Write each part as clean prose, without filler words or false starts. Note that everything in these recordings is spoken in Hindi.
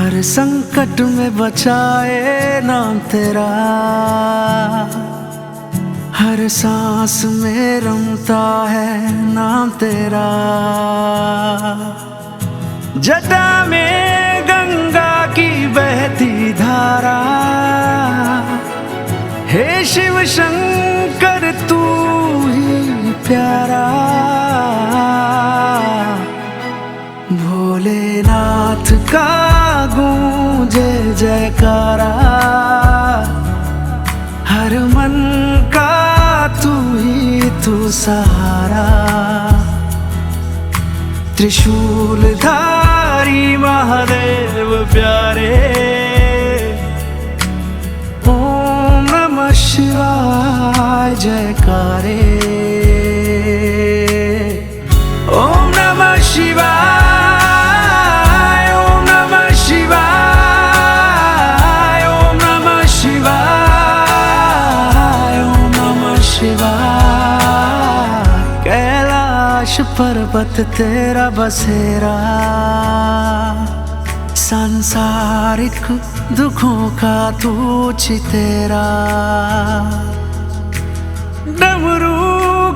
हर संकट में बचाए नाम तेरा, हर सांस में रमता है नाम तेरा। जटा में गंगा की बहती धारा, हे शिव शंकर तू ही प्यारा। भोलेनाथ का गूंजे जयकारा, हर मन का तू ही तू सहारा। त्रिशूलधारी महादेव प्यारे, ओम नमः शिवाय जयकारे। ओम नमः शिवाय, ओम नमः शिवाय, ओम नमः शिवाय, ओम नमः शिवाय। कैलाश पर्वत तेरा बसेरा, सांसारिक दुखों का तू चितेरा। डमरू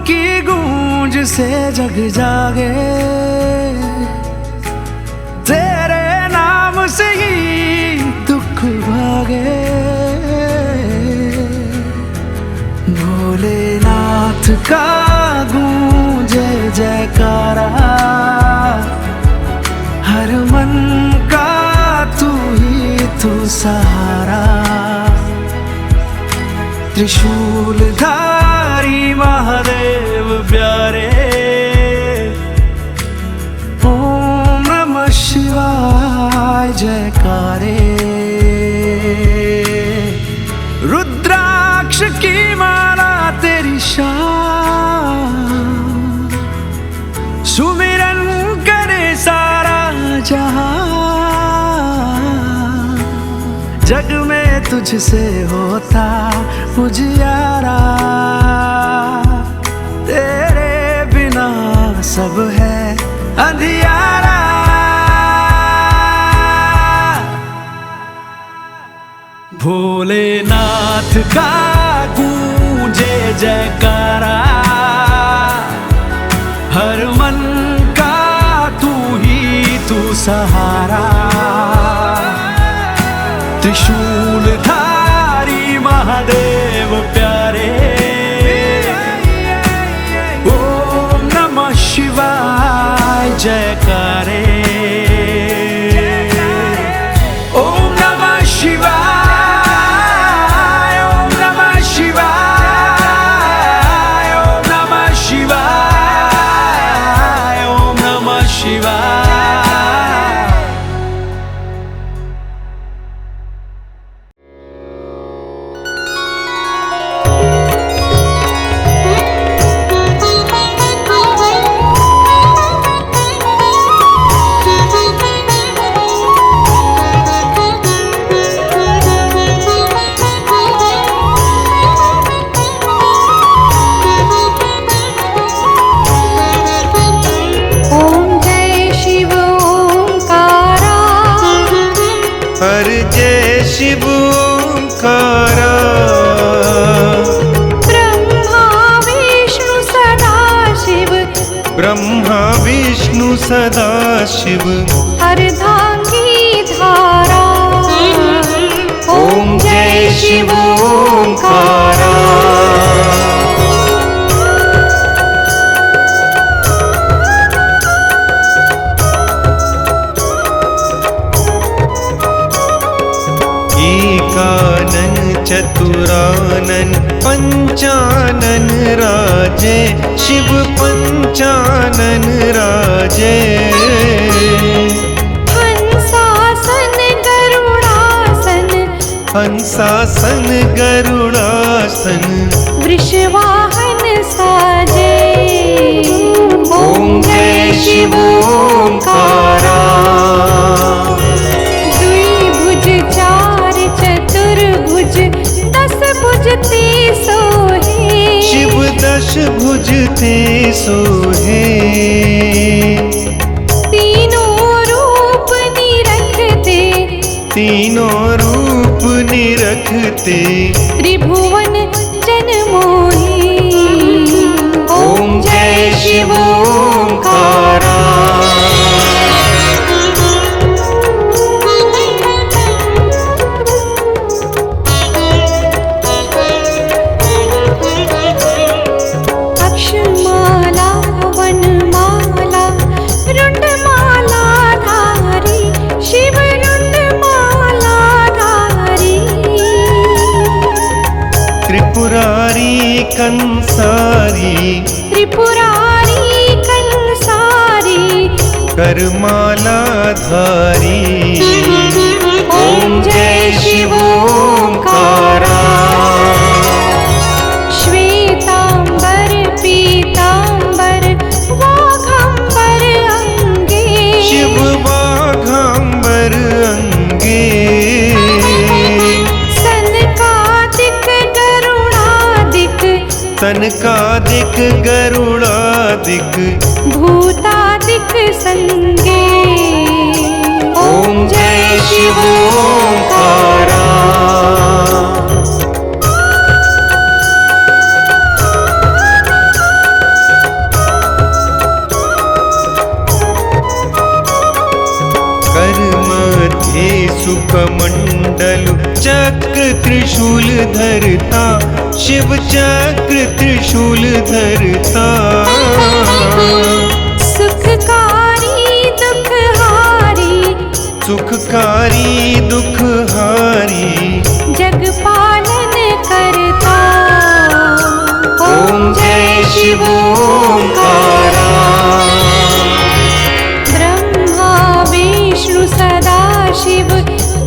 की गूंज से जग जागे, तेरे नाम से ही दुख भागे। भोलेनाथ का गूंजे जयकारा, हर मन का तू ही तू सहारा। त्रिशूलधारी महादेव प्यारे, ओम नमः शिवाय जयकारे। रुद्राक्ष की माला तेरी शान, सुमिरन करे सारा जहां। जग में तुझसे होता उजियारा, तेरे बिना सब है अंधियारा। भोलेनाथ का गूंजे जयकारा, हर मन का तू ही तू सहारा। त्रिशूलधारी महादेव प्यारे, ओम नमः शिवाय जयकारे। ओम नमः शिवाय, ओम नमः शिवाय, ओम नमः शिवाय, ओम नमः शिवाय। शिव ओंकारा, ब्रह्मा विष्णु सदा शिव, ब्रह्मा विष्णु सदा शिव। अर्धांगी धारा, ओम जय शिव ओंकारा। एकानन चतुरानन पंचानन राजे, शिव पंचानन राजे। हंसासन गरुड़ासन, हंसासन गरुड़ासन, वृषवाहन साजे। ओम जय शिव ओंकारा। द्विभुज चार चतुर्भुज, दस भुज ते सोहे, शिव दश भुज ते सोहे। तीनों रूप निरखते तीनों रूप निरखते त्रिभुवन जन मोही। ओम जय शिव ओंकारा। अक्षमाला वनमाला रुंडमाला धारी शिव रुंडमाला धारी। त्रिपुरारी कंसारी त्रिपुरारी कंसारी करमाला धारी। ओम जय शिव ओंकारा। श्वेतांबर पीतांबर वाघंबर अंगे शिव वाघांबर अंगे। सनकादिक गरुड़ादिक तनकादिक गरुड़ादिक भूतादिक संगे। ओम जय शिव ओंकारा। कर मध्ये सुकमंडल चक्र त्रिशूल धरता शिव चक्र त्रिशूल धरता। सुखकारी दुखहारी सुखकारी दुखहारी जग पालन करता। ओम जय शिव ओंकारा। ब्रह्मा विष्णु सदा शिव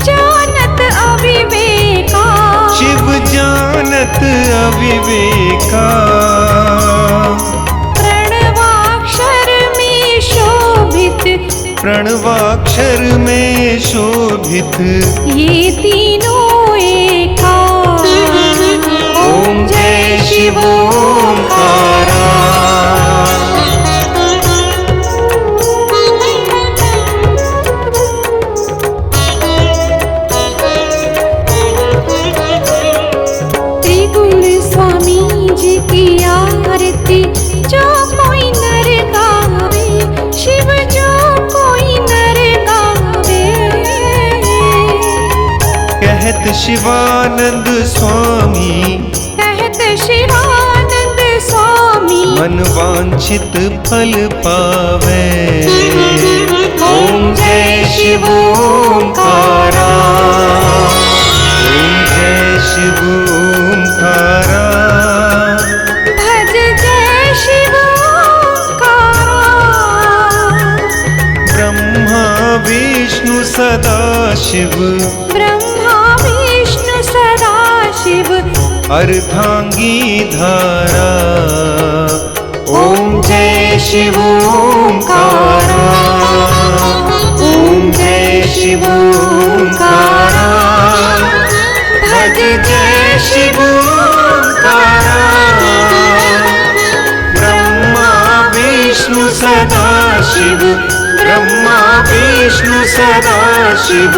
जानत अविवेका शिव जानत अविवेका। प्रणवाक्षर में शोभित प्रणवाक्षर में शोभित ये तीनों एका। ओम जय शिव ओंकारा। त्रिगुण स्वामी जी की आरती जो कोई नर गावे शिव जो कोई नर गावे। कहत शिवानंद स्वामी कहत शिवानंद स्वामी मन वांछित फल पावे। ओम जय शिव ओंकारा। ओम जय शिव ओंकारा। भज जय शिव ओंकारा। ब्रह्मा विष्णु सदा शिव ब्रह्मा विष्णु सदा शिव अर्धांगी धारा। ओम जय शिव ओंकारा। ओम जय शिव ओंकारा। भज जय शिव ओंकारा। ब्रह्मा विष्णु सदा शिव ब्रह्मा विष्णु सदा शिव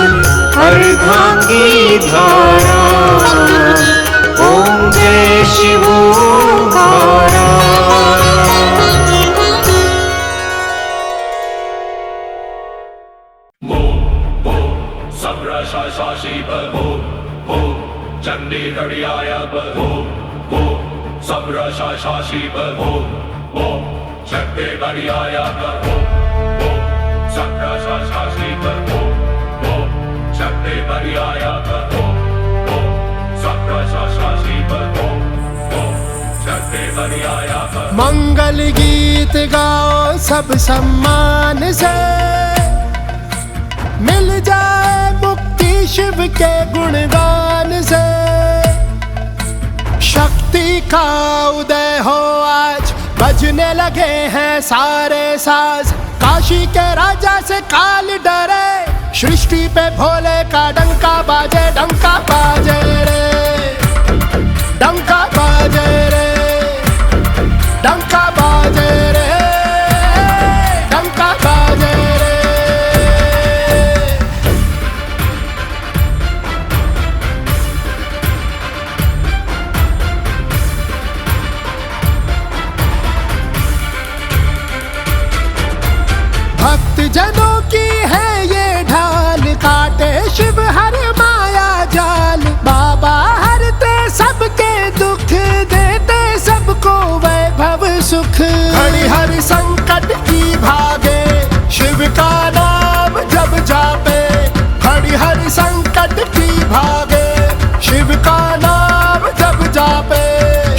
अर्धांगी धारा। ओम जय शिव ओंकारा। मंगल गीत गाओ सब सम्मान से मिल जाए मुक्ति शिव के गुणगान से। शक्ति का उदय हो आज बजने लगे हैं सारे साज। काशी के राजा से काल डरे सृष्टि पे भोले का डंका बाजे। डंका बाजे रे डंका बाजे रे डंका बाजे रे डंका बाजे रे। सुख, घड़ी हर संकट की भागे, शिव का नाम जब जापे। घड़ी हर संकट की भागे, शिव का नाम जब जापे।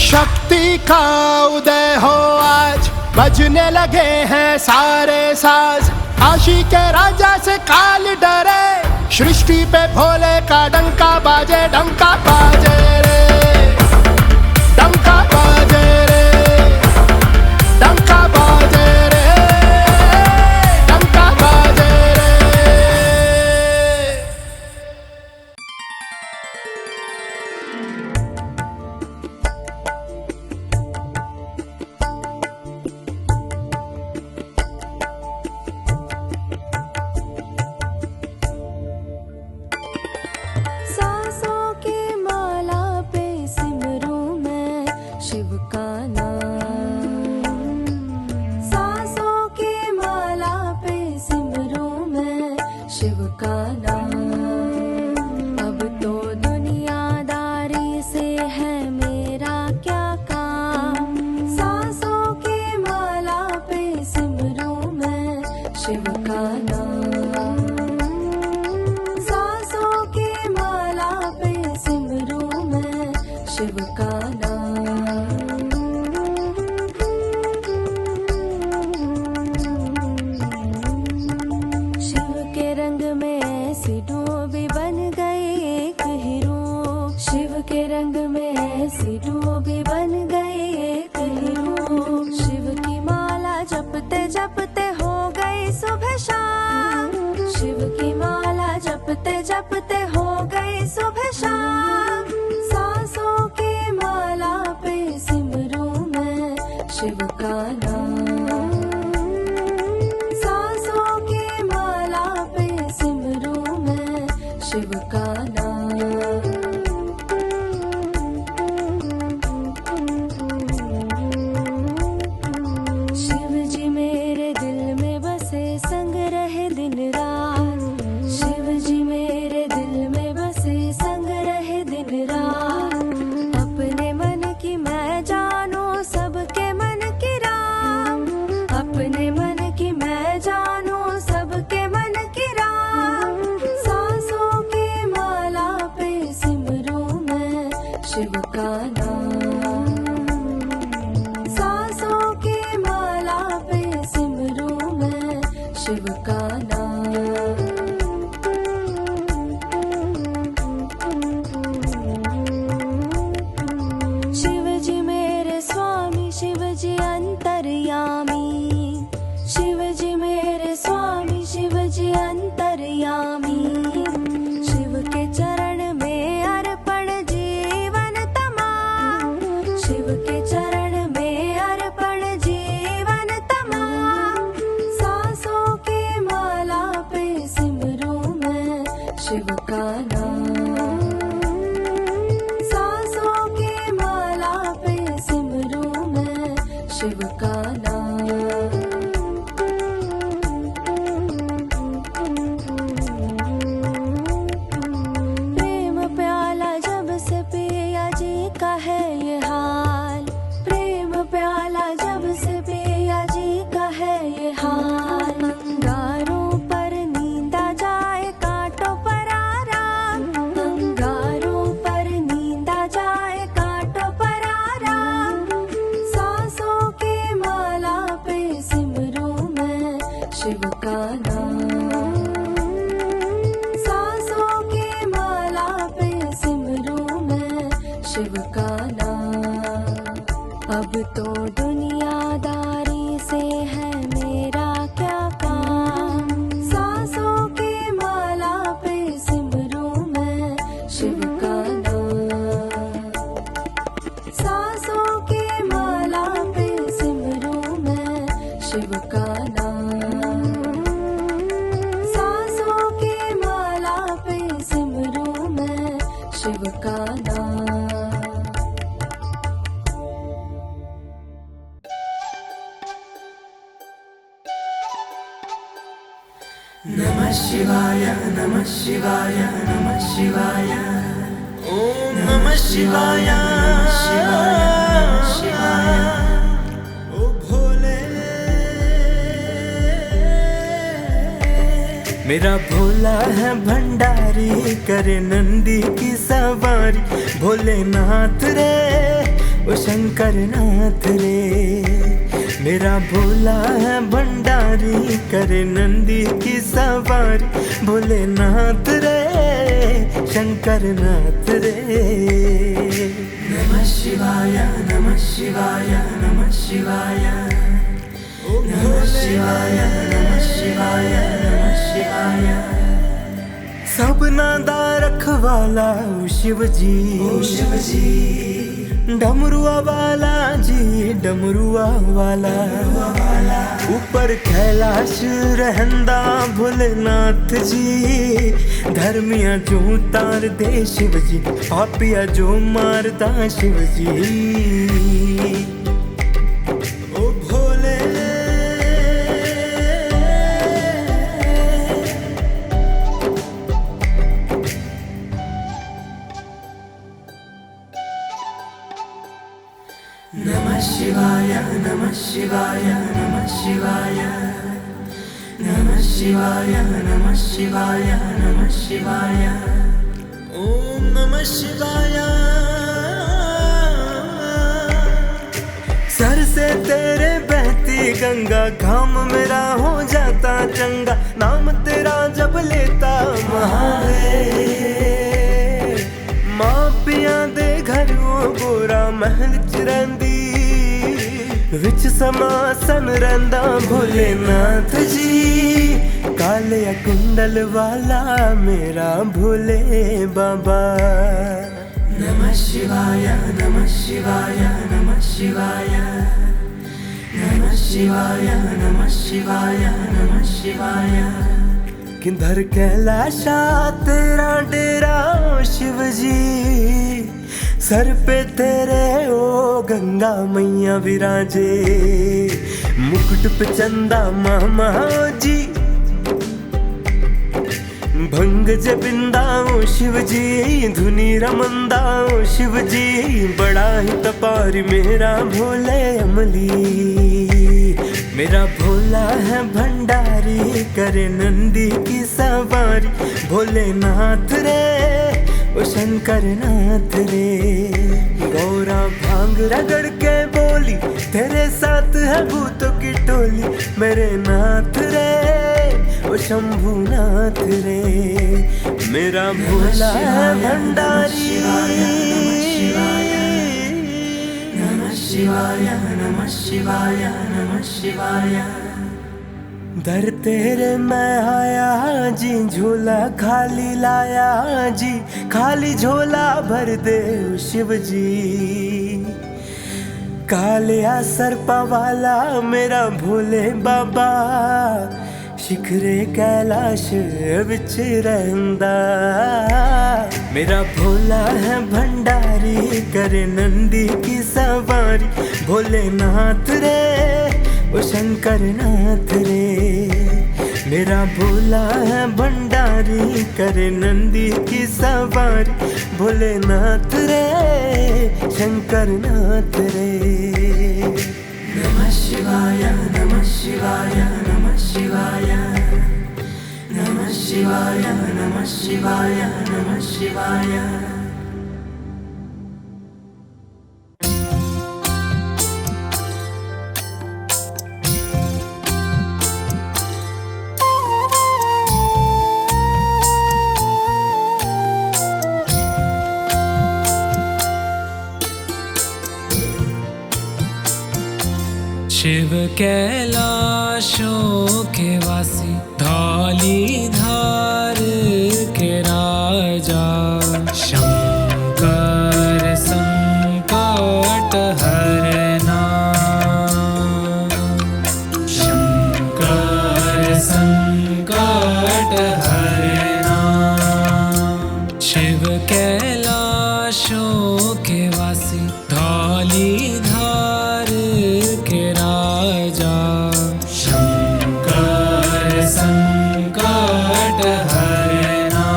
शक्ति का उदय हो आज, बजने लगे हैं सारे साज। काशी के राजा से काल डरे, सृष्टि पे भोले का डंका बाजे, डंका बाजे रे, डंका बाजे रे, डंका बाजे रे, डंका बाजे रे। सांसों की माला पे सिमरूं मैं शिव का नाम। सांसों की माला पे सिमरूं मैं शिव का नाम। अब तो दुनियादारी से है मेरा क्या काम। सांसों की माला पे सिमरूं मैं शिव का नाम। सांसों की माला पे सिमरूं मैं शिव का नाम। शिव के रंग में ऐसी डूबी बन गई एक हीरो। शिव के रंग में ऐसी डूबी बन गई एक हीरो। शिव की माला जपते जपते हो गई सुबह शाम। शिव की माला जपते जपते हो गई सुबह शाम। सांसों की माला पे सिमरूं मैं शिव का नाम। सांसों की माला पे सिमरूं मैं शिव का नाम। शिव जी मेरे दिल में बसे, संग रहे दिन रात। शिव जी मेरे दिल में बसे, संग रहे दिन रात। अपने मन की मैं जानू, सबके मन की राम। अपने मन की मैं जानू, सबके मन की राम। सांसों की माला पे सिमरूं मैं शिव का नाम। सांसों की माला पे सिमरूं मैं शिव का नाम। शिव जी मेरे स्वामी, शिव जी अंतर्यामी। शिव जी मेरे स्वामी, शिव जी अंतर्यामी। शिव के चरण में अर्पण जीवन तमाम। शिव के चरण में अर्पण जीवन तमाम। सांसों की माला पे सिमरूं मैं शिव का नाम। सांसों की माला पे सिमरूं मैं शिव का नाम। प्रेम प्याला जब से पिया जी का है ये हाल। प्रेम प्याला जब से पिया जी का है ये हाल। अंगारों पर नींदा जाए, कांटों पर आराम। अंगारों पर नींदा जाए, कांटों पर आराम। सांसों की माला पे सिमरूं मैं शिव का नाम। सांसों की माला पे सिमरूं मैं शिव का नाम। अब तो दुनियादारी से है मेरा क्या काम। सांसों की माला पे सिमरूं मैं शिव का नाम। सांसों की माला पे सिमरूं मैं शिव का नाम। सांसों की माला पे सिमरूं मैं शिव का नाम। नमः शिवाय, नमः शिवाय, नमः शिवाय। ओम नमः शिवाय, शिवाय, शिवाय। मेरा भोला है भंडारी, करे नंदी की सवारी। भोलेनाथ रे ओ शंकर नाथ रे, मेरा भोला है भंडारी, करे नंदी की सवारी। भोलेनाथ रे शंकर नाथ रे। नमः शिवाय नमः शिवाय नमः शिवाय नमः शिवाय नमः शिवाय नमः शिवाय। सबना दा रखवाला ओ शिव जी, ओ शिव जी। डमरुआ वाला जी, डमरुआ वाला। ऊपर कैलाश रहंदा भोलेनाथ जी। धर्मिया जो तार दे शिव जी, पापिया जो मारदा शिव जी। ओ भोले नमः शिवाय नमः शिवाय नमः शिवाय नमः शिवाय नमः शिवाय नमः शिवाय। ओम नमः शिवाय। सर से तेरे बहती गंगा, काम मेरा हो जाता चंगा। नाम तेरा जब लेता महादेव। माँ पिया दे घर वो गोरा महल चिरंदी, विच समासन रंदा भोलेनाथ जी। काले कुंडल वाला मेरा भोले बाबा। नमः शिवाय नमः शिवाय नमः शिवाय नमः शिवाय नमः शिवाय नमः शिवाय। किधर कैलाशा तेरा डेरा शिव जी। सर पे तेरे ओ गंगा मैया विराजे। मुकुट पे चंदा मामा जी। भंग जबिंदा ओ शिव जी, धुनी रमंदा ओ शिव जी। बड़ा ही तपारी मेरा भोले अमली। मेरा भोला है भंडारी, करे नंदी की सवारी। भोलेनाथ रे ओ शंकर नाथ रे। गौरा भांग रगड़ के बोली, तेरे साथ है भूतों की टोली। मेरे नाथ रे ओ शंभुनाथ रे, मेरा भोला है भंडारी। नमः शिवाय नमः शिवाय नमः शिवाय। दर तेरे मैं आया जी, झोला खाली लाया जी। खाली झोला भर दे शिव जी। कालिया सर्पा वाला मेरा भोले बाबा। शिखरे कैलाश विच रहंदा। मेरा भोला है भंडारी, करे नंदी की सवारी। भोलेनाथ रे ओ शंकर नाथ रे, मेरा भोला है भंडारी, करे नंदी की सवारी। भोलेनाथ रे शंकर नाथ रे। नमः शिवाय नमः शिवाय नमः शिवाय नमः शिवाय नमः शिवाय नमः शिवाय। शिव कैलाशों के वासी, धौली धार के राजा। शंकर संकट हरना, शंकर संकट हरना। शिव कैलाशों के वासी, धौली धार के राजा। शंकर संकट हरना,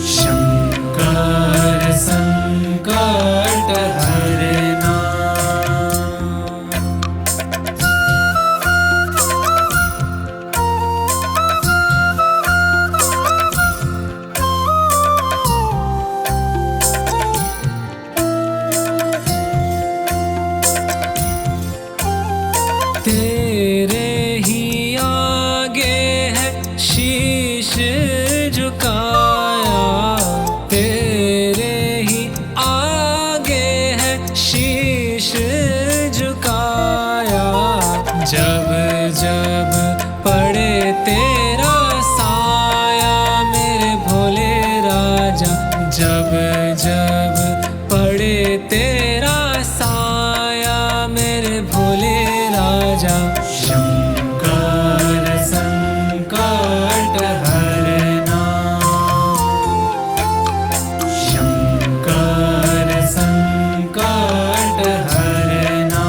शंकर संकट हरना। जब जब पड़े तेरा साया मेरे भोले राजा। शंकर संकट हरना, शंकर संकट हरना।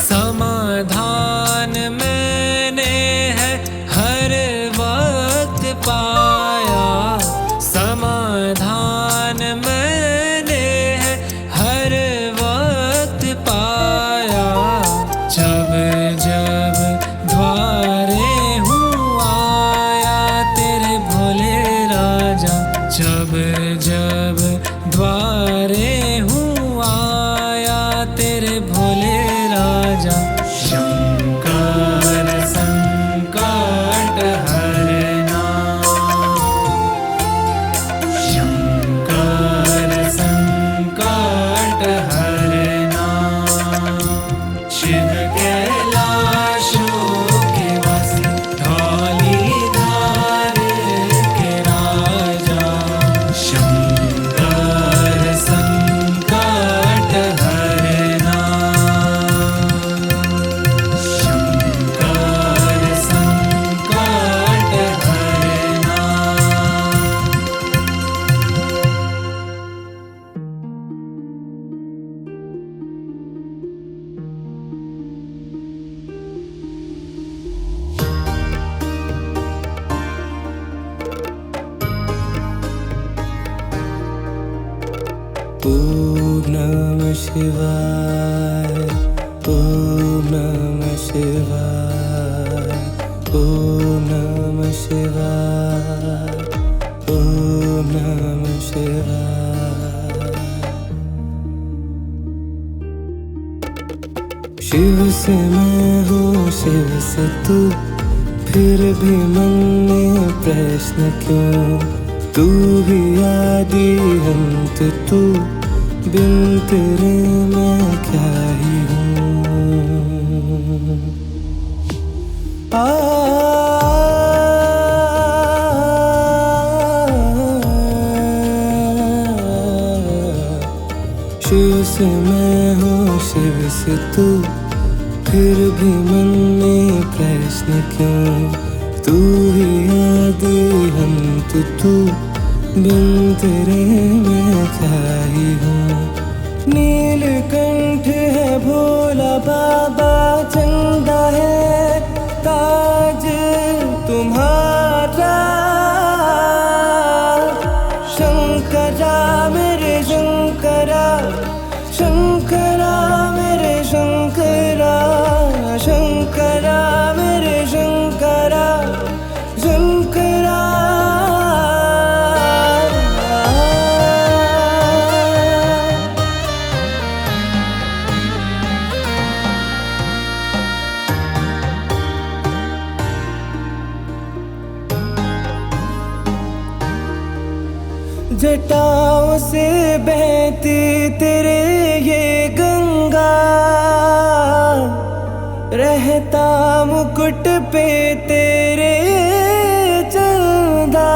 समाधान मैंने है हर वक्त पाया, समाधान मैंने है हर वक्त पाया। जब जब द्वारे हूँ आया तेरे भोले राजा, जब जब द्वारे हूँ आया तेरे भोले राजा। शंकर संकट हरना, शंकर संकट हरना। शिव कैलाशों के वासी, धौलीधार के राजा। शंकर संकट हरना, शंकर संकट हरना। ओम नमः शिवाय, ओम नमः शिवाय, ओम नमः शिवाय, ओम नमः शिवाय। शिव से मैं हूँ, शिव से तू, फिर भी मन में प्रश्न क्यों? तू भी आदि अंत तू, बिन तेरे मैं क्या ही हूँ। शिव से मैं हूँ, शिव से तू, फिर भी मन में प्रश्न क्यों? तू ही आदि अंत तू, बिन तेरे मैं क्या ही हूँ। नीलकंठ है भोला बाबा, चंदा है ताज तुम्हारा। शंकरा मेरे शंकरा, शंकरा मेरे शंकरा, शंकरा मेरे शंकरा, शंकरा। जटाओं से बहती तेरे ये गंगा, रहता मुकुट पे तेरे चंदा।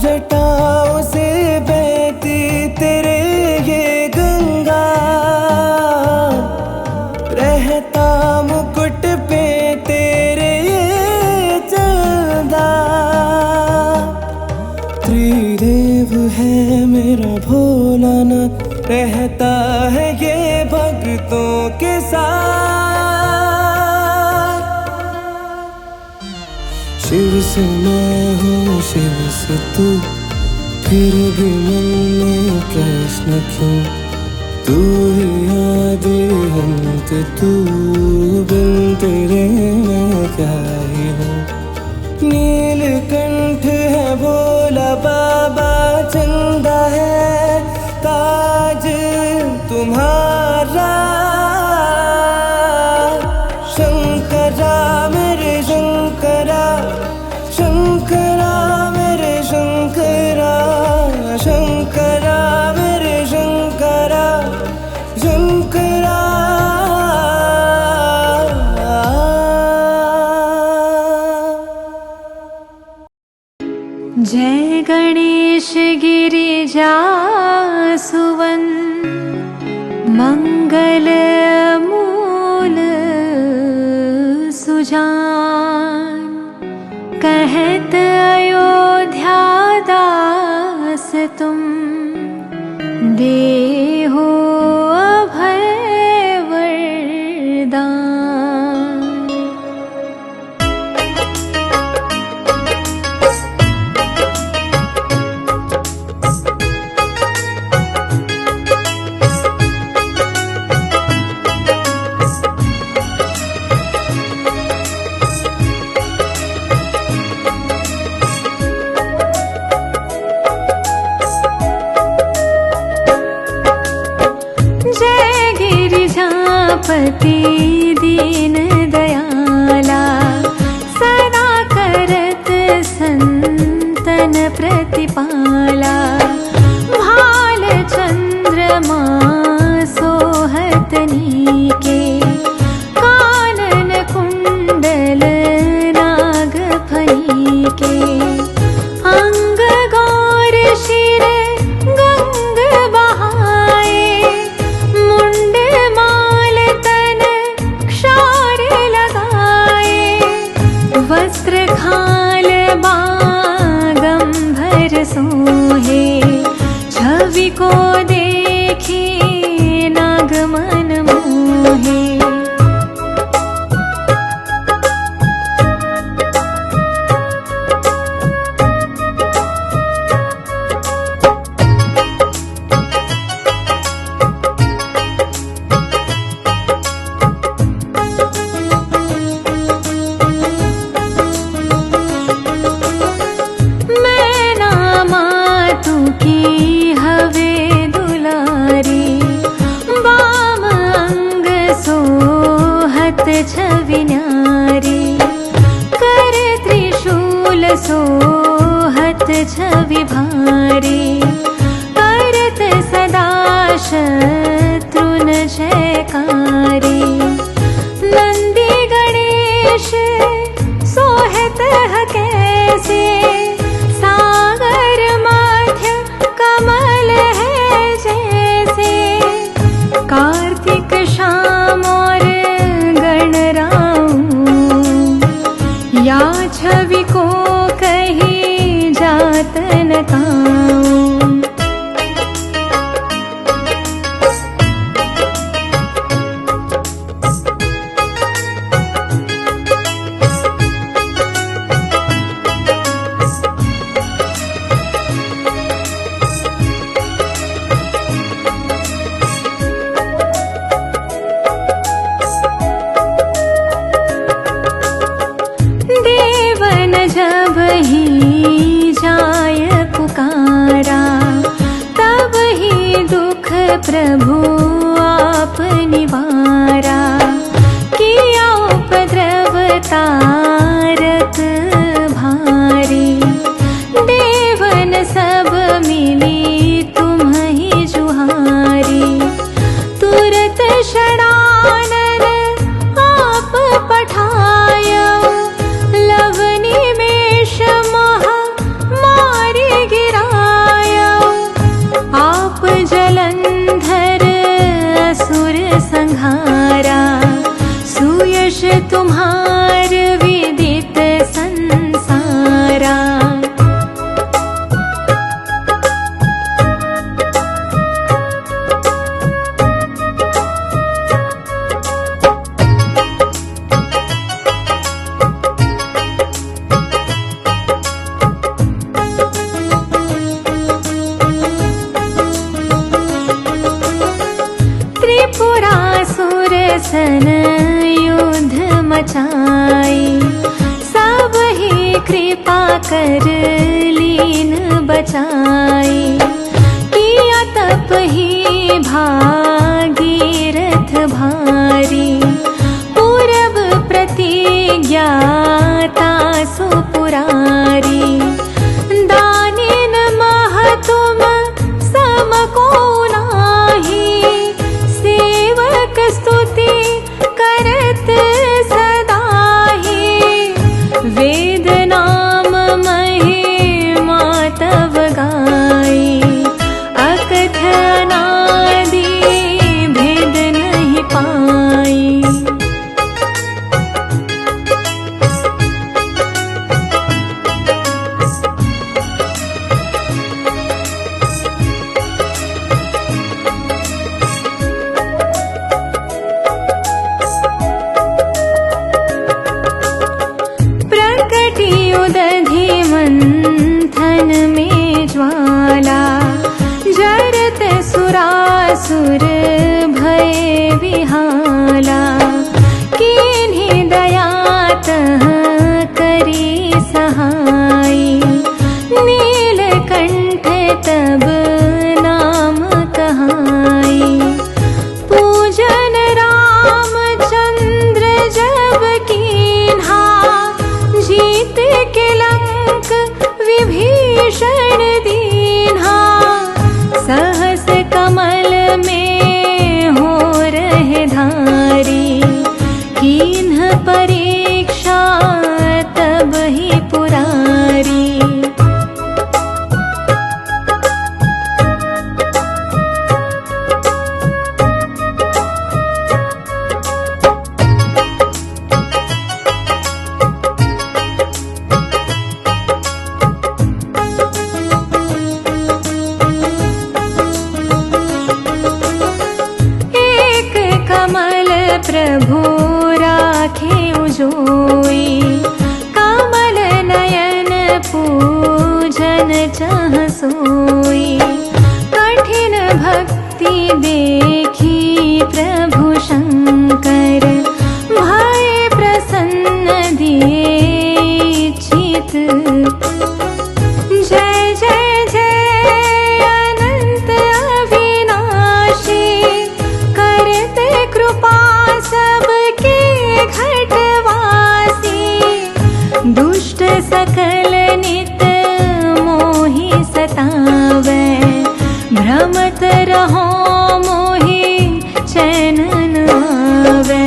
जटाओं से बहती तेरे ये गंगा, रहता मुकुट पे तेरे चंदा। त्रिदेव है मेरा भोलानाथ, रहता है ये भक्तों के साथ। शिव से मैं हूँ, शिव से तू, फिर भी मन में प्रश्न क्यों? तू ही आदि अंत तू, बिन तेरे मैं क्या ही हूँ। नीलकंठ है भोला बाबा, चंदा है ताज तुम्हारा। शंकरा मेरे शंकरा, शंकरा जय गणेश गिरिजा सुवन मंगल मूल सुजान। कहत अयोध्या दास तुम देहो अभय वरदान। पति दीन दयाला सदा करत संतन प्रतिपाला। भाल चंद्रमा सोहत नीके कानन कुंडल नाग फनीके। अंग गौर शिर गंग बहाए मुंड वस्त्र खाल बागंबर सोहे। छवि को देखे नागमन मोहे। छवि न्यारी कर त्रिशूल सोहत छवि भारी। करत सदा शत्रुन जयकारी। नंदी गणेश सोहत कैसे सागर मध्य कमल है जैसे। कार्तिक शाम और या छवि को कहीं जात न काऊं। जब ही जाय पुकारा तब ही दुख प्रभु आप निवारा। किया उपद्रव तारक भारी। देवन सब मिली तुम्हीं जुहारी। तुरत षडानन आप पठाया। लवनी मेष महा मारी गिराया। आप जलंधर असुर संहारा। सुयश तुम्हार विदित संसारा। त्रिपुरासुर सन युद्ध मचाई। सब ही कृपा कर लीन बचाई। किया तप ही भागीरथ भारी। पूरब प्रतिज्ञा तासु पुरारी। दानिन मह तुम सम को नाही। सेवक स्तुति करत सदा ही। वेद नाम महे किलंक विभीषण दीन्हा, सहस कमल में हो रहे धारी, कीन्ह परीक्षा तब ही पुरारी। प्रभु राखे उजोई, कमल नयन पूजन चाह सोई। कठिन भक्ति देखी प्रभु शंकर, भय प्रसन्न दिए चित। जय जय जय अनंत अविनाशी, करते कृपा सबके घटवासी। दुष्ट सकल नित मोहि सतावै, भ्रमत रहो मोहि चैन न आवे।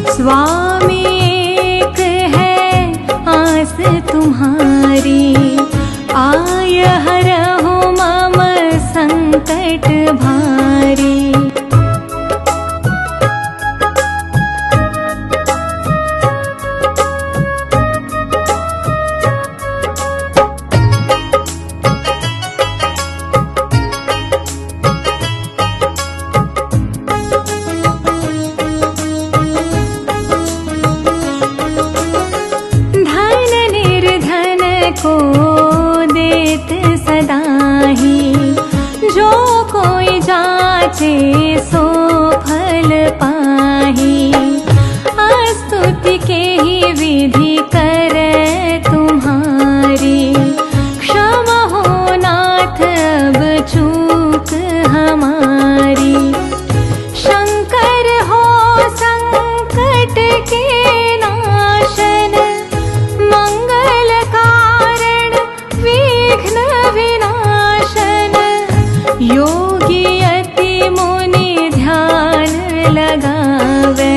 स्वामी एक है आस तुम्हारी, आय हरहु मम संकट भारी। को देत सदाही, जो कोई जाचे सो फल पाही। स्तुति के ही विधि करे तुम्हारी, क्षमा हो नाथ अब चूक हमारी। शंकर हो संकट के नाशन, मंगल कारण विघ्न विनाशन। योगी अति मुनि ध्यान लगावे,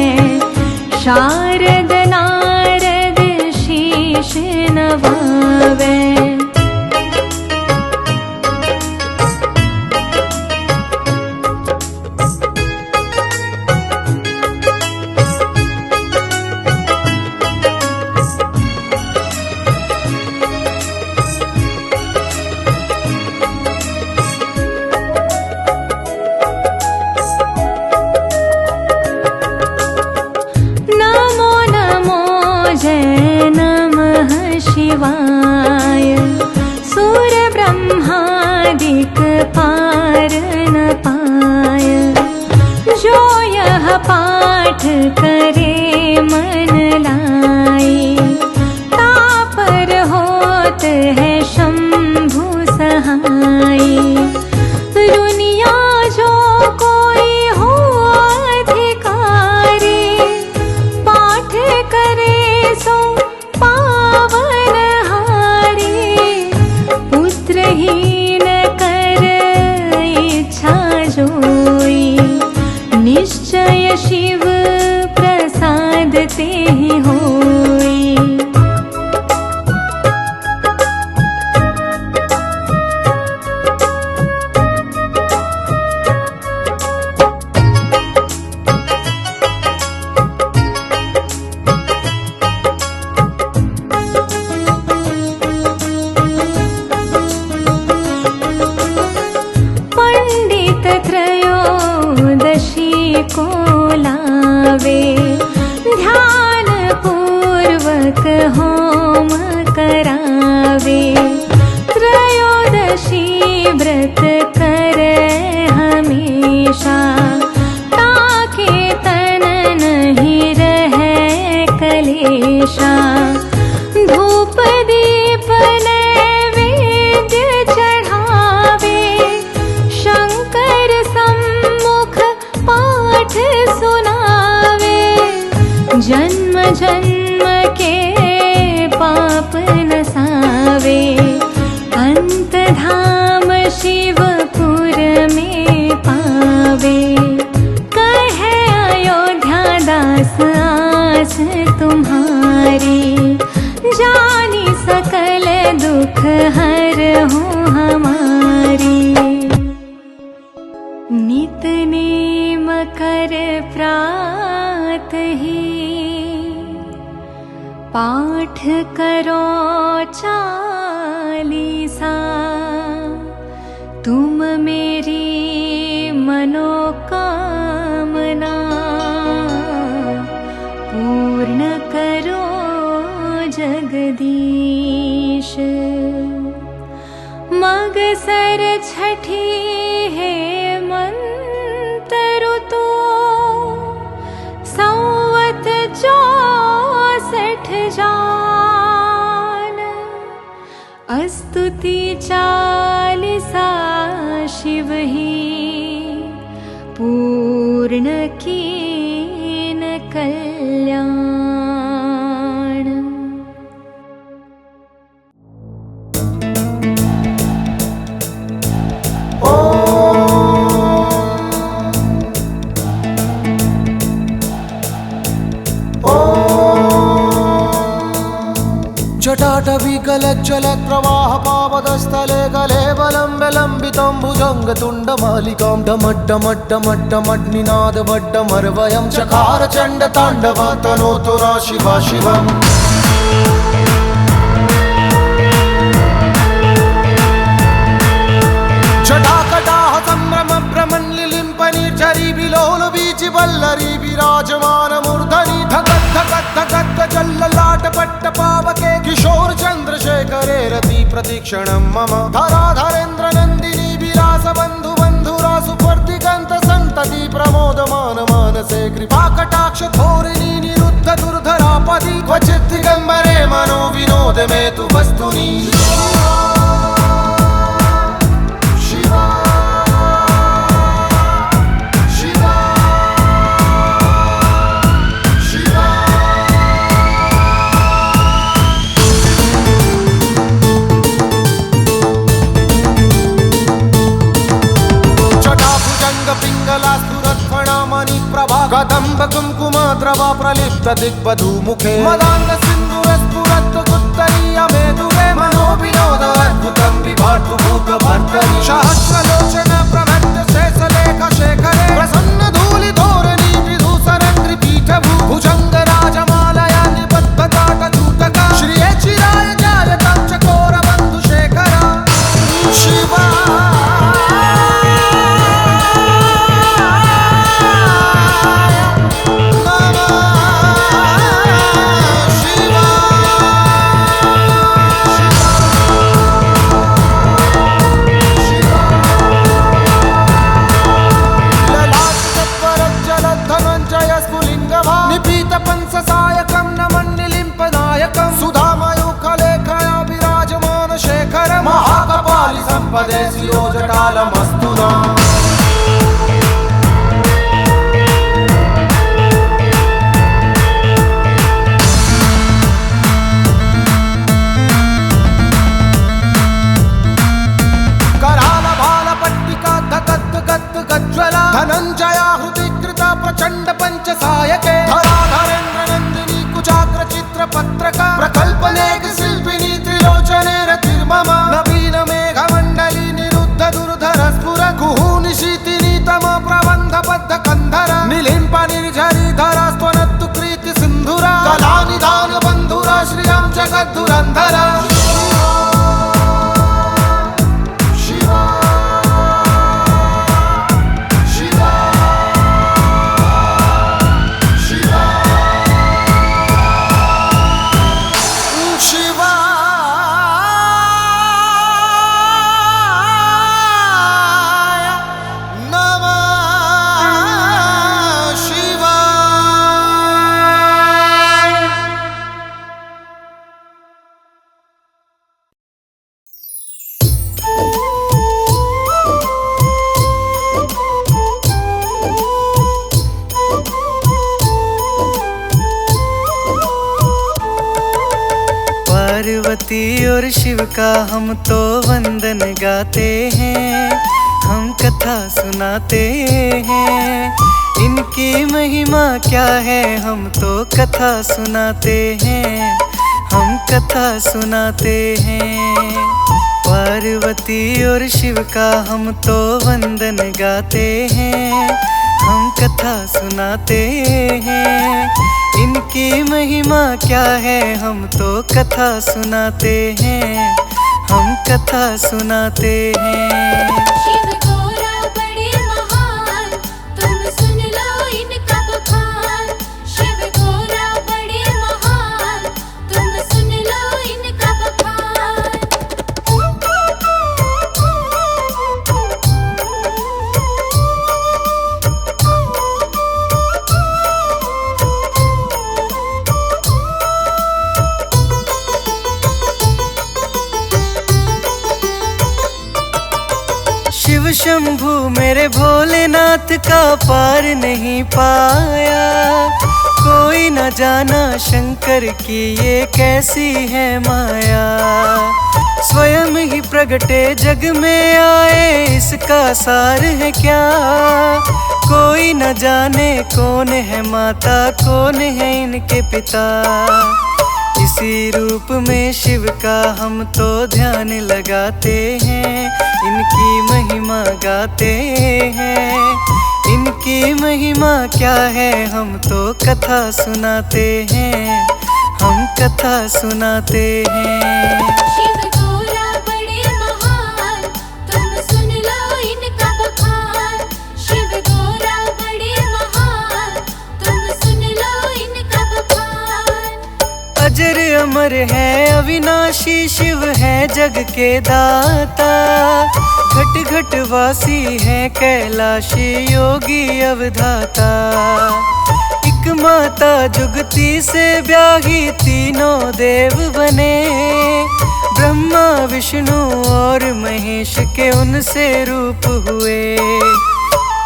शारद नारद शीश नवावे। शिवाय सुर ब्रह्मादिक पार न पाय। जो यह पाठ करे मन लाई, तापर होत है शंभु सहाय। दुनिया जो कोई हो अधिकारी, पाठ करे सो हीन कर इच्छा जोई। निश्चय शिव प्रसाद ते ही होई। हर हो हमारी। नित नेम कर प्रात ही पाठ करो चालीसा। तुम मेरी मनोकामना पूर्ण करो जगदीश। मगसर छठी है मंत्र तो संवत 64 जान। स्तुति चालीसा शिव ही पूर्ण कीन कल्याण। जटाटवी गलज्जलत् प्रवाह पावदस्थले गले बलम्ब लम्बितं भुजङ्गतुण्डमालिकां डमड्डमड्डमड्डमड्निनादवड्डमर्वयं चकार चण्डताण्डव तनोतु न शिवा शिवम्। जटाकटाह सम्भ्रम भ्रमन्लिलिम्प निर्झरी विलोल बीचि वल्लरी विराजमान मूर्धनि। धगत् धगत् धगत् जल्ललाट पट्ट पावके किशोर चन्द्रशेखरे रति प्रतीक्षणं मम। धराधरेन्द्र नन्दिनी विलास बन्धु बन्धुरा सुपर्दिगन्त सन्तति प्रमोदमान मानसे। कृपा कटाक्ष धोरिणी निरुद्ध दुर्धरापदि क्वचित् दिगम्बरे मनो विनोद मे तु वस्तुनि। कदम्ब कुङ्कुमा द्रवा प्रलिप्त दिग्वधूमुखे। मदान्त सिन्दूरस्फुरत् उत्तरीय मेदुरे मनो विनोद अद्भुतं विभातु भूतभर्तरि। सहस्रलोचन प्रभट्ट शेषलेख शेखरे प्रसन्न धूलि धोरणी विधूसरङ्घ्रिपीठ भुजङ्ग राजमालया निबद्धताट दूतका। श्रिये चिराय जायतं चकोर बन्धुशेखर शिवा। निपीतपंससायकं नमन्निलिम्पनायकं सुधामयूखलेखया विराजमान शेखर। महाकपालि सम्पदे शिरोजटालमस्तु नः। करालभालपट्टिका धगत् गत् गज्ज्वला धनञ्जया हृदि कृता प्रचण्ड पंचसायके। धराधरेन्द्र नन्दिनी कुचाग्र चित्र पत्रका प्रकल्पनेक शिल्पिनी त्रिलोचने रतिर्मम। नवीन मेघमण्डली निरुद्ध दुर्धर स्फुर कुहूनि शीतिनी तम प्रबन्ध बद्ध कंधर। निलिम्प निर्झरी धरा स्वनत्तु कृति सिन्धुरा कलानिधान बन्धुरा श्रियं जगद्धुरन्धर। पार्वती और शिव का हम तो वंदन गाते हैं, हम कथा सुनाते हैं। इनकी महिमा क्या है हम तो कथा सुनाते हैं, हम कथा सुनाते हैं। पार्वती और शिव का हम तो वंदन गाते हैं। हम कथा सुनाते हैं, इनकी महिमा क्या है हम तो कथा सुनाते हैं। हम कथा सुनाते हैं। शिव गौरा बड़े महान, तुम सुन लो इनका बखान। शिव गौरा बड़े महान, तुम सुन लो इनका बखान। शिव शंभू मेरे भोलेनाथ का पार नहीं पाया। कोई न जाना शंकर की ये कैसी है माया। स्वयं ही प्रगटे जग में आए, इसका सार है क्या। कोई न जाने कौन है माता, कौन है इनके पिता। इसी रूप में शिव का हम तो ध्यान लगाते हैं। इनकी महिमा गाते हैं। इनकी महिमा क्या है हम तो कथा सुनाते हैं। हम कथा सुनाते हैं। शिव गौरा बड़े महान, तुम सुन लो इनका बखान। शिव गौरा बड़े महान, तुम सुन लो इनका बखान। अजर अमर है अविनाशी शिव है जग के दाता। घट घट वासी है कैलाशी योगी अवधाता। एक माता जुगती से ब्याही तीनों देव बने। ब्रह्मा विष्णु और महेश के उनसे रूप हुए।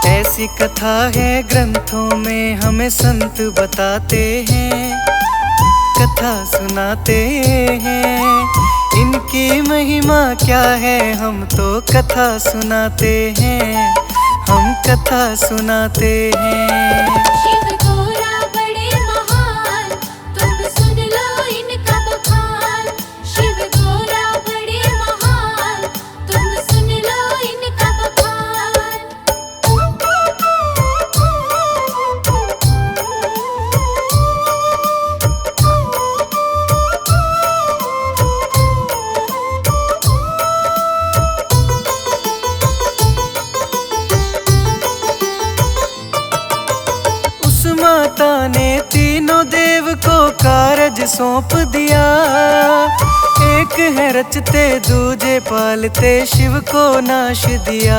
ऐसी कथा है ग्रंथों में हमें संत बताते हैं। कथा सुनाते हैं, इनकी महिमा क्या है हम तो कथा सुनाते हैं। हम कथा सुनाते हैं। शिव गौरा बड़े महान, तुम सुन लो इनका बखान। शिव गौरा बड़े महान, तुम सुन लो इनका बखान। माता ने तीनों देव को कारज सौंप दिया। एक है रचते दूजे पालते शिव को नाश दिया।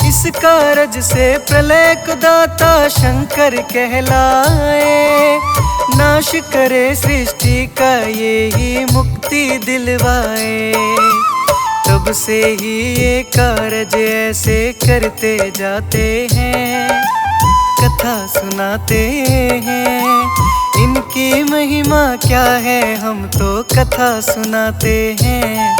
इस कारज से प्रलय को दाता शंकर कहलाए। नाश करे सृष्टि का ये ही मुक्ति दिलवाए। तब से ही ये कारज ऐसे करते जाते हैं। कथा सुनाते हैं, इनकी महिमा क्या है हम तो कथा सुनाते हैं।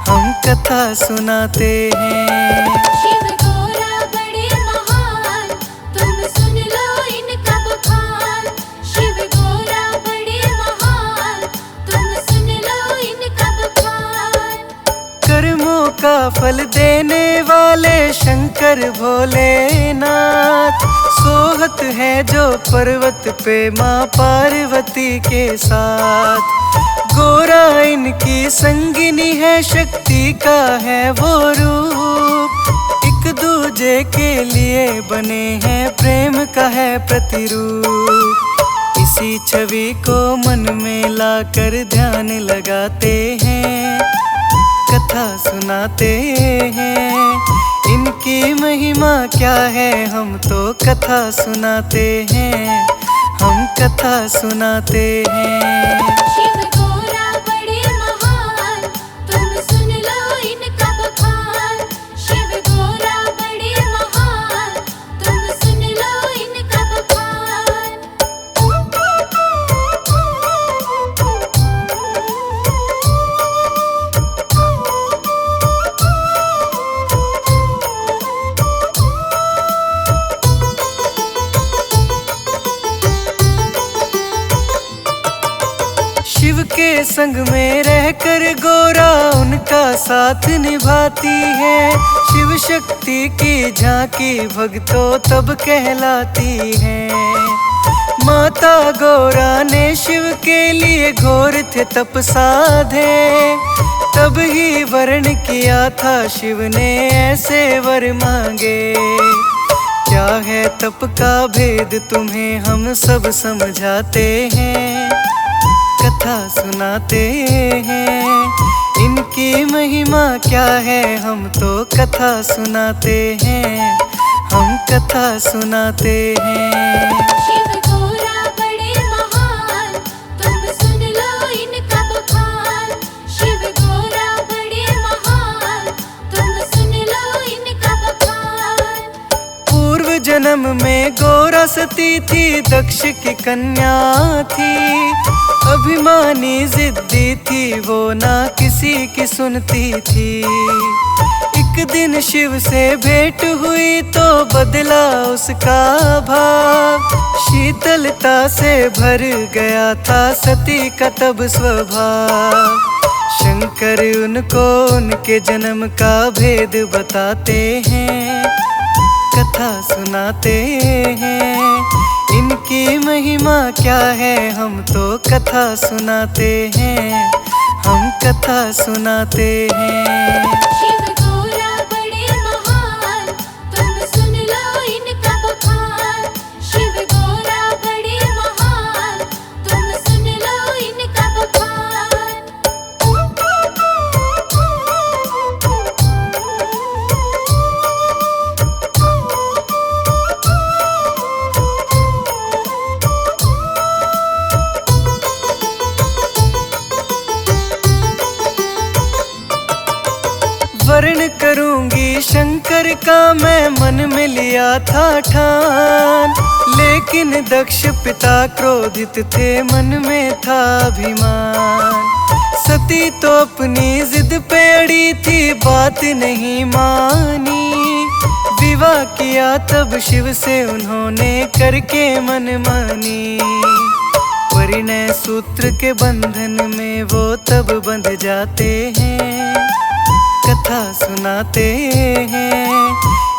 हम कथा सुनाते हैं। शिव गौरा बड़े महान, तुम सुन लो इनका बखान। शिव गौरा बड़े महान, तुम सुन लो इनका बखान। कर्मों का फल देने वाले शंकर भोलेनाथ। सोहत है जो पर्वत पे माँ पार्वती के साथ। गोरा इनकी संगिनी है, शक्ति का है वो रूप। एक दूजे के लिए बने हैं, प्रेम का है प्रतिरूप। इसी छवि को मन में लाकर ध्यान लगाते हैं। कथा सुनाते हैं, इनकी महिमा क्या है हम तो कथा सुनाते हैं। हम कथा सुनाते हैं। शिव गौरा बड़े महान, तुम सुन लो इनका बखान। शिव गौरा बड़े महान, तुम सुन लो इनका बखान। संग में रहकर गोरा उनका साथ निभाती है। शिव शक्ति की झांकी भक्तों तब कहलाती है। माता गौरा ने शिव के लिए घोर थे तप साधे, तब ही वर्ण किया था शिव ने ऐसे वर मांगे। क्या है तप का भेद तुम्हें हम सब समझाते हैं, कथा सुनाते हैं। इनकी महिमा क्या है हम तो कथा सुनाते हैं, हम कथा सुनाते हैं। शिव गौरा बड़े महान, तुम सुन लो इनका बखान। शिव गौरा बड़े महान, तुम सुन लो इनका बखान। पूर्व जन्म में गौरा सती थी, दक्ष की कन्या थी। अभिमानी जिद्दी थी वो, ना किसी की सुनती थी। एक दिन शिव से भेंट हुई तो बदला उसका भाव। शीतलता से भर गया था सती का तब स्वभाव। शंकर उनको उनके जन्म का भेद बताते हैं, कथा सुनाते हैं। इनकी महिमा क्या है हम तो कथा सुनाते हैं, हम कथा सुनाते हैं। शिव गौरा बड़े महान, तुम सुन लो इनका बखान। शिव गौरा बड़े महान, तुम सुन लो इनका बखान। वर्ण करूंगी शंकर का मैं मन में लिया था ठान। लेकिन दक्ष पिता क्रोधित थे, मन में था अभिमान। सती तो अपनी जिद पे अड़ी थी, बात नहीं मानी। विवाह किया तब शिव से उन्होंने करके मन मानी। परिणय सूत्र के बंधन में वो तब बंध जाते हैं, कथा सुनाते हैं।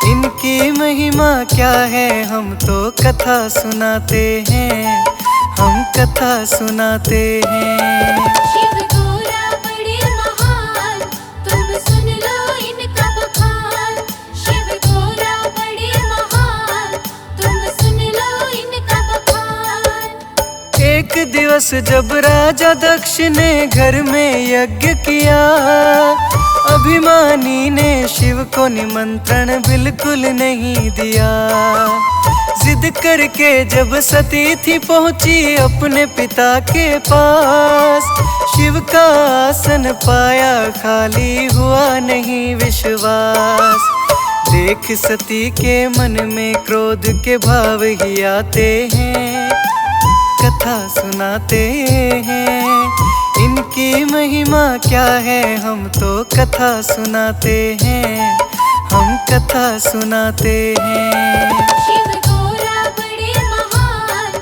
इनकी महिमा क्या है हम तो कथा सुनाते हैं, हम कथा सुनाते हैं। शिव गौरा बड़े महान, तुम सुन लो इनका बखान। शिव गौरा बड़े महान, तुम सुन लो इनका बखान। एक दिवस जब राजा दक्ष ने घर में यज्ञ किया, अभिमानी ने शिव को निमंत्रण बिल्कुल नहीं दिया। जिद करके जब सती थी पहुंची अपने पिता के पास, शिव का आसन पाया खाली हुआ नहीं विश्वास। देख सती के मन में क्रोध के भाव ही आते हैं, कथा सुनाते हैं। इनकी महिमा क्या है हम तो कथा सुनाते हैं, हम कथा सुनाते हैं। शिव गौरा बड़े महान,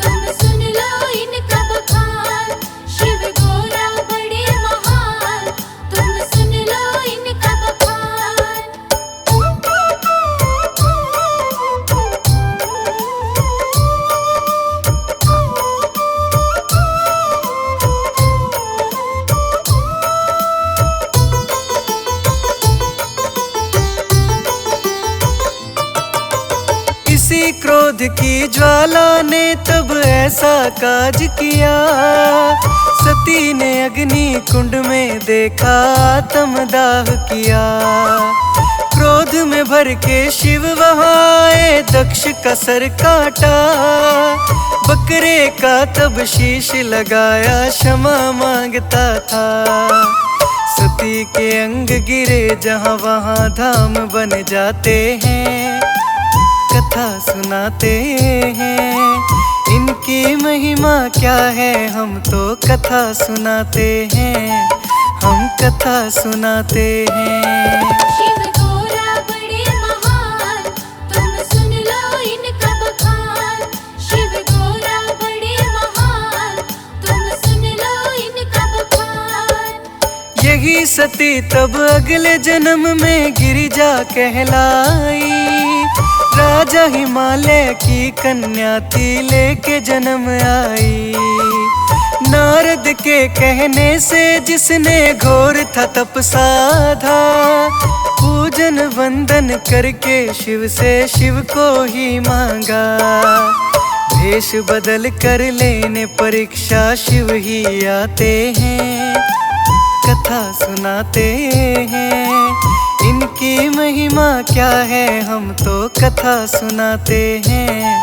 तुम सुन लो इनका बखान। शिव गौरा बड़े महान, तुम सुन लो इनका बखान। इसी क्रोध की ज्वाला ने तब ऐसा काज किया। सती ने अग्नि कुंड में देखा आत्मदाह किया। क्रोध में भर के शिव वहाँ आए, दक्ष का सर काटा। बकरे का तब शीश लगाया, क्षमा मांगता था। सती के अंग गिरे जहाँ वहाँ धाम बन जाते हैं, कथा सुनाते हैं। इनकी महिमा क्या है हम तो कथा सुनाते हैं, हम कथा सुनाते हैं। शिव गौरा बड़े महान, तुम सुन लो इनका बखान। शिव गौरा बड़े महान, तुम सुन लो इनका बखान। ही सती तब अगले जन्म में गिरिजा कहलाई। राजा हिमालय की कन्या थी लेके जन्म आई। नारद के कहने से जिसने घोर था तप साधा, पूजन वंदन करके शिव से शिव को ही मांगा। भेष बदल कर लेने परीक्षा शिव ही आते हैं, कथा सुनाते हैं। इनकी महिमा क्या है हम तो कथा सुनाते हैं,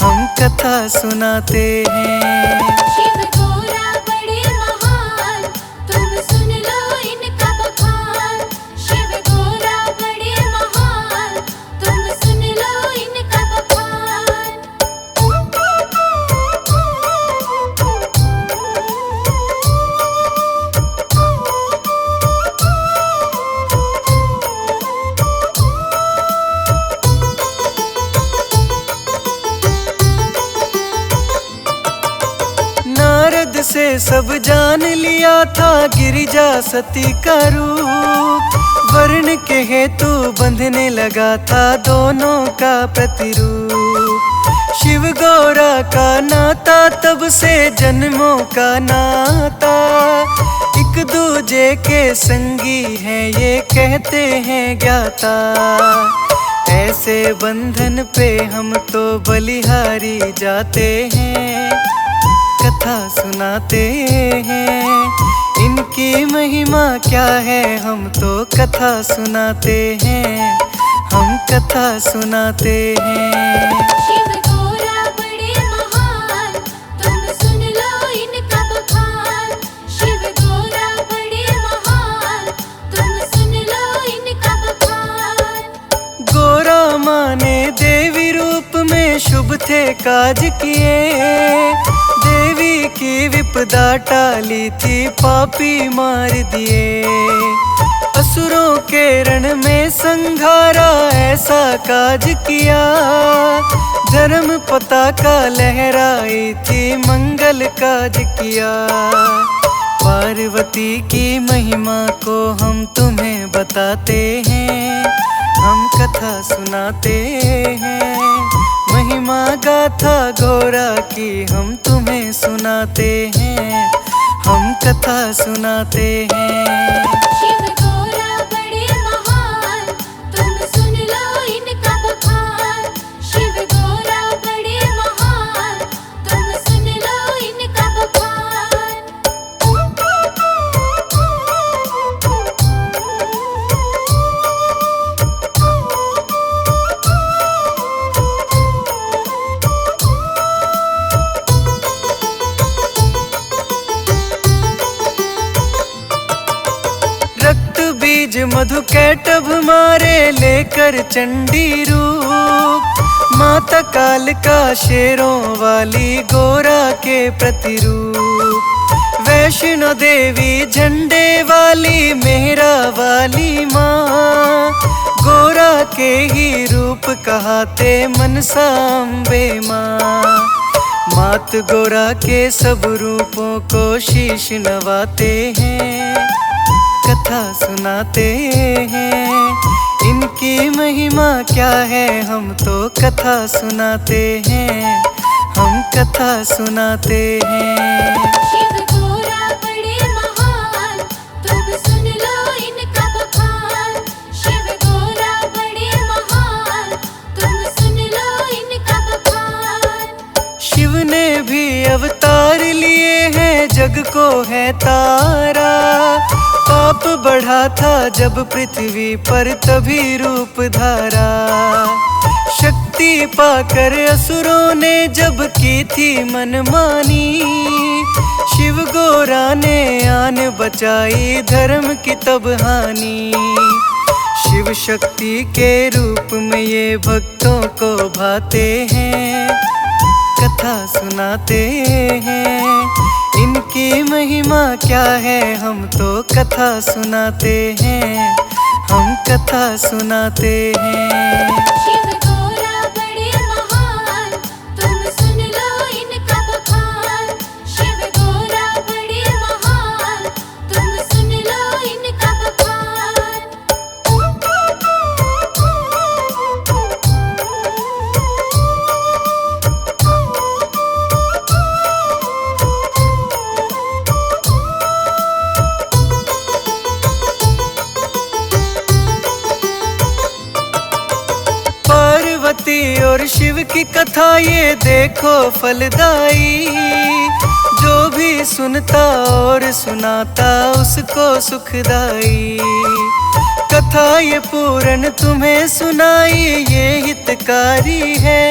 हम कथा सुनाते हैं। शिव गोरा बड़े महान, तुम सुन लो इनका बखान। शिव गोरा बड़े महान, तुम सुन लो इनका बखान। नारद से सब जान लिया था गिरिजा सती का रूप। वर्ण के हेतु बंधने लगा था दोनों का प्रतिरूप। शिव गौरा का नाता तब से जन्मों का नाता। एक दूजे के संगी हैं ये कहते हैं ज्ञाता। ऐसे बंधन पे हम तो बलिहारी जाते हैं, कथा सुनाते हैं। इनकी महिमा क्या है हम तो कथा सुनाते हैं, हम कथा सुनाते हैं। शिव गोरा बड़े महान, तुम सुन लो इनका बखान। शिव गोरा बड़े महान, तुम सुन लो इनका बखान। गोरा माने देवी रूप में शुभ थे काज किए। देवी की विपदा टाली थी पापी मार दिए। असुरों के रण में संघारा ऐसा काज किया। धर्म पताका लहराई थी मंगल काज किया। पार्वती की महिमा को हम तुम्हें बताते हैं, हम कथा सुनाते हैं। महिमा गाथा गौरा की हम तुम्हें सुनाते हैं, हम कथा सुनाते हैं। शिव गोरा बड़े महान, तुम सुन लो इनका बखान। शिव गोरा बड़े महान, तुम सुन लो इनका बखान। रक्त बीज मधु कैटभ मारे लेकर चंडी रूप। माता काल का शेरों वाली गोरा के प्रतिरूप। वैष्णो देवी झंडे वाली मेहरा वाली माँ। गोरा के ही रूप कहाते मनसा अम्बे माँ। मात गोरा के सब रूपों को शीश नवाते हैं, कथा सुनाते हैं। इनकी महिमा क्या है हम तो कथा सुनाते हैं, हम कथा सुनाते हैं। शिव गोरा बड़े महान, तुम सुन लो इनका बखान। शिव गोरा बड़े महान, तुम सुन लो इनका बखान। शिव ने भी अवतार लिए हैं जग को है तारा। पाप बढ़ा था जब पृथ्वी पर तभी रूप धारा। शक्ति पाकर असुरों ने जब की थी मनमानी। शिव गोरा ने आन बचाई धर्म की तब हानि। शिव शक्ति के रूप में ये भक्तों को भाते हैं, कथा सुनाते हैं। इनकी महिमा क्या है हम तो कथा सुनाते हैं, हम कथा सुनाते हैं। शिव गोरा बड़े महान, तुम सुन लो इनका बखान। शिव गोरा बड़े महान, तुम सुन लो और शिव की कथा ये देखो फलदाई, जो भी सुनता और सुनाता उसको सुखदाई। कथा ये पूर्ण तुम्हें सुनाई ये हितकारी है,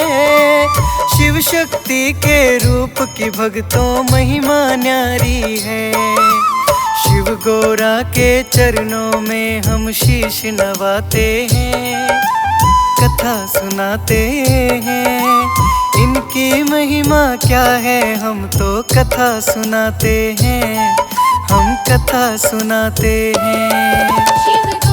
शिव शक्ति के रूप की भक्तों महिमा न्यारी है। शिव गोरा के चरणों में हम शीश नवाते हैं, कथा सुनाते हैं। इनकी महिमा क्या है हम तो कथा सुनाते हैं, हम कथा सुनाते हैं। शिव